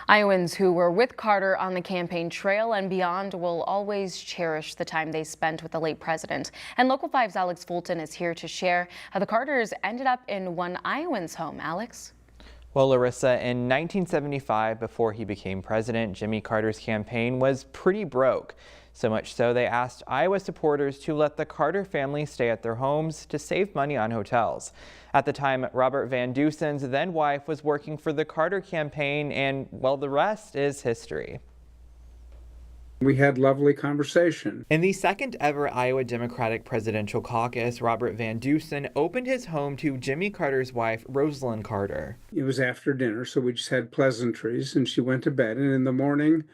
Iowans who were with Carter on the campaign trail and beyond will always cherish the time they spent with the late president. And Local 5's Alex Fulton is here to share how the Carters ended up in one Iowan's home. Alex? Well, Larissa, in 1975, before he became president, Jimmy Carter's campaign was pretty broke. So much so they asked Iowa supporters to let the Carter family stay at their homes to save money on hotels. At the time, Robert Van Dusen's then wife was working for the Carter campaign, and well, the rest is history. We had lovely conversation. In the second ever Iowa Democratic Presidential Caucus, Robert Van Dusen opened his home to Jimmy Carter's wife, Rosalind Carter. It was after dinner, so we just had pleasantries, and she went to bed. And in the morning,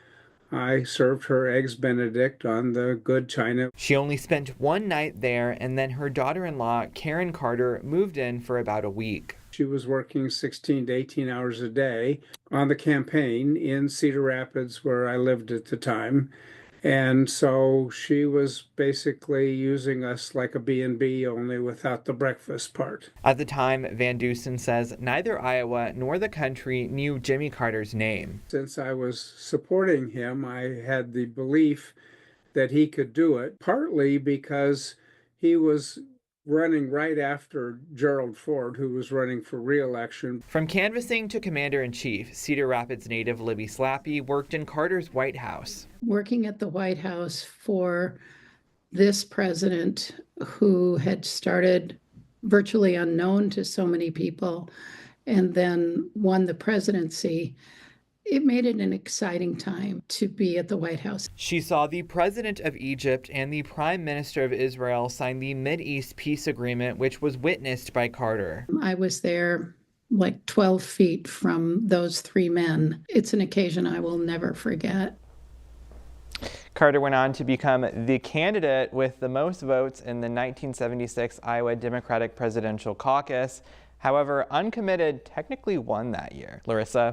I served her eggs Benedict on the good china. She only spent one night there, and then her daughter-in-law, Karen Carter, moved in for about a week. She was working 16 to 18 hours a day on the campaign in Cedar Rapids, where I lived at the time. And so she was basically using us like a B&B, only without the breakfast part. At the time, Van Dusen says neither Iowa nor the country knew Jimmy Carter's name. Since I was supporting him, I had the belief that he could do it, partly because he was running right after Gerald Ford, who was running for re-election. From canvassing to commander-in-chief, Cedar Rapids native Libby Slappy worked in Carter's White House. Working at the White House for this president who had started virtually unknown to so many people and then won the presidency, it made it an exciting time to be at the White House. She saw the president of Egypt and the prime minister of Israel sign the Mideast peace agreement, which was witnessed by Carter. I was there like 12 feet from those three men. It's an occasion I will never forget. Carter went on to become the candidate with the most votes in the 1976 Iowa Democratic Presidential Caucus. However, uncommitted technically won that year. Larissa?